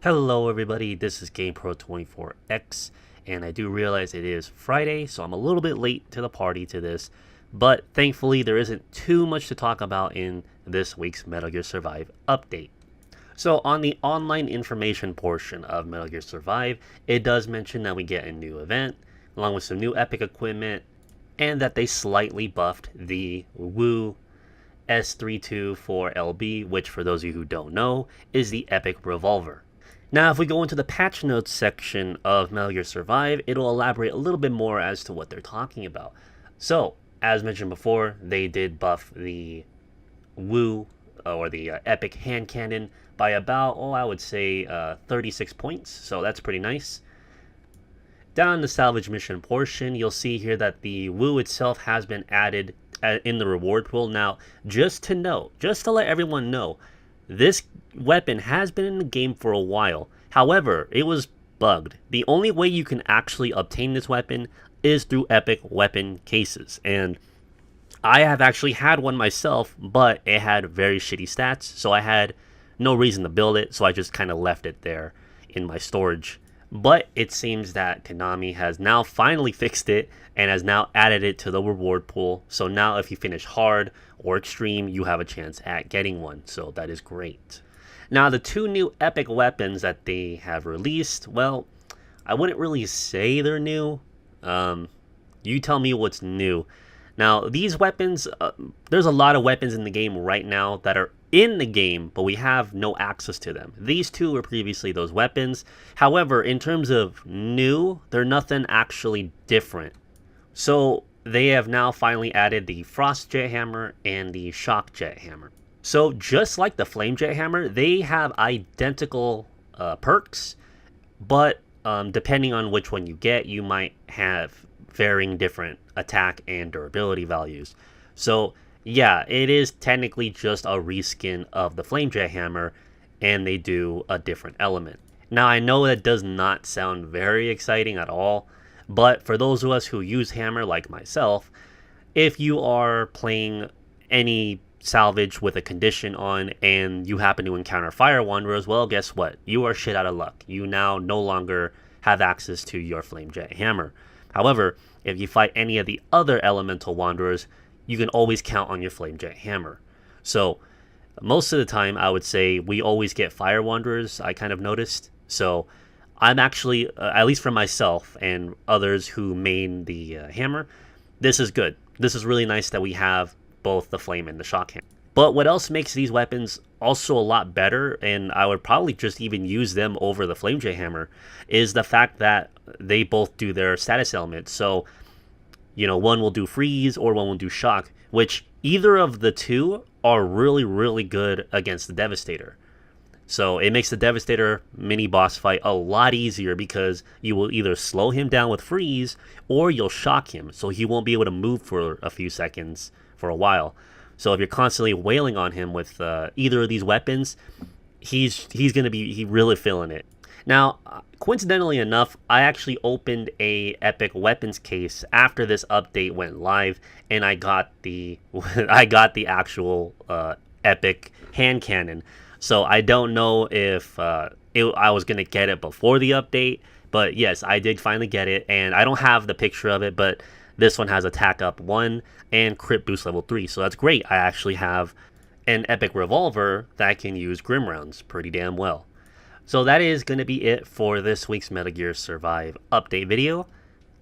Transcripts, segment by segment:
Hello everybody, this is GamePro24X, and I do realize it is Friday, so I'm a little bit late to the party to this, but thankfully there isn't too much to talk about in this week's Metal Gear Survive update. So on the online information portion of Metal Gear Survive, it does mention that we get a new event, along with some new epic equipment, and that they slightly buffed the Woo S324LB, which for those of you who don't know, is the epic revolver. Now, if we go into the patch notes section of Metal Gear Survive, it'll elaborate a little bit more as to what they're talking about. So, as mentioned before, they did buff the Woo, or the Epic Hand Cannon, by about, I would say 36 points, so that's pretty nice. Down in the salvage mission portion, you'll see here that the Woo itself has been added in the reward pool. Now, just to let everyone know, this weapon has been in the game for a while. However, it was bugged. The only way you can actually obtain this weapon is through epic weapon cases. And I have actually had one myself, but it had very shitty stats, so I had no reason to build it, so I just kind of left it there in my storage. But it seems that Konami has now finally fixed it and has now added it to the reward pool. So now if you finish hard or extreme, you have a chance at getting one. So that is great. Now the two new epic weapons that they have released, well, I wouldn't really say they're new. You tell me what's new. Now these weapons, there's a lot of weapons in the game right now that are in the game, but we have no access to them. These two were previously those weapons. However, in terms of new, they're nothing actually different. So they have now finally added the Frost Jet Hammer and the Shock Jet Hammer. So just like the Flame Jet Hammer, they have identical perks, but depending on which one you get, you might have varying different attack and durability values. So yeah, it is technically just a reskin of the Flame Jet Hammer, and they do a different element. Now, I know that does not sound very exciting at all, but for those of us who use Hammer like myself, if you are playing any salvage with a condition on and you happen to encounter Fire Wanderers, well, guess what? You are shit out of luck. You now no longer have access to your Flame Jet Hammer. However, if you fight any of the other Elemental Wanderers, you can always count on your Flame Jet Hammer. So most of the time, I would say we always get Fire Wanderers, I kind of noticed. So I'm actually, at least for myself and others who main the hammer, this is good. This is really nice that we have both the Flame and the Shock Hammer. But what else makes these weapons also a lot better, and I would probably just even use them over the Flame Jet Hammer, is the fact that they both do their status elements. So, you know, one will do freeze or one will do shock, which either of the two are really, really good against the Devastator. So it makes the Devastator mini boss fight a lot easier because you will either slow him down with freeze or you'll shock him, so he won't be able to move for a few seconds for a while. So if you're constantly wailing on him with either of these weapons, he's going to be really feeling it. Now, coincidentally enough, I actually opened a epic weapons case after this update went live, and I got the I got the actual epic hand cannon. So I don't know if I was gonna get it before the update, but yes, I did finally get it, and I don't have the picture of it, but this one has attack up 1 and crit boost level 3, so that's great. I actually have an epic revolver that can use Grim rounds pretty damn well. So that is going to be it for this week's Metal Gear Survive update video.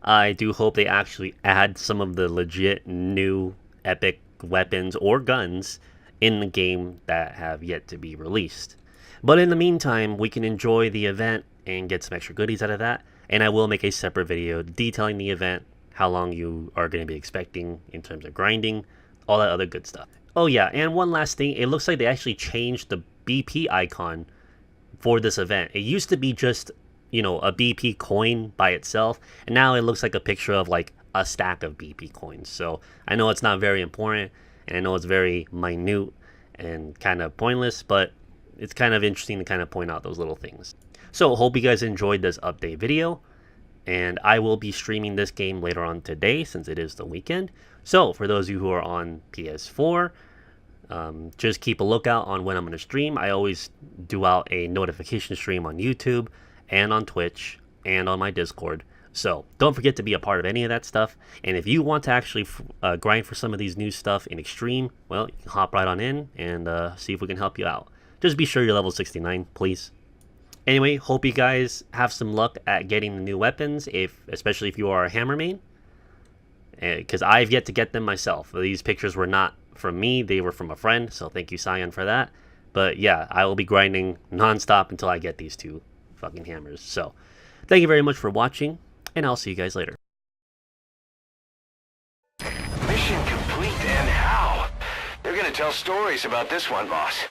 I do hope they actually add some of the legit new epic weapons or guns in the game that have yet to be released. But in the meantime, we can enjoy the event and get some extra goodies out of that. And I will make a separate video detailing the event, how long you are going to be expecting in terms of grinding, all that other good stuff. Oh yeah, and one last thing, it looks like they actually changed the BP icon for this event. It used to be just, you know, a BP coin by itself, and now it looks like a picture of like a stack of BP coins. So I know it's not very important, and I know it's very minute and kind of pointless, but it's kind of interesting to kind of point out those little things. So hope you guys enjoyed this update video, and I will be streaming this game later on today since it is the weekend. So for those of you who are on PS4, Just keep a lookout on when I'm going to stream. I always do out a notification stream on YouTube and on Twitch and on my Discord. So don't forget to be a part of any of that stuff. And if you want to actually grind for some of these new stuff in Extreme, well, you can hop right on in and see if we can help you out. Just be sure you're level 69, please. Anyway, hope you guys have some luck at getting the new weapons, especially if you are a hammer main. Because I've yet to get them myself. These pictures were not from me, they were from a friend, so thank you, Cyan, for that. But yeah, I will be grinding non-stop until I get these two fucking hammers. So, thank you very much for watching, and I'll see you guys later. Mission complete, and how? They're gonna tell stories about this one, boss.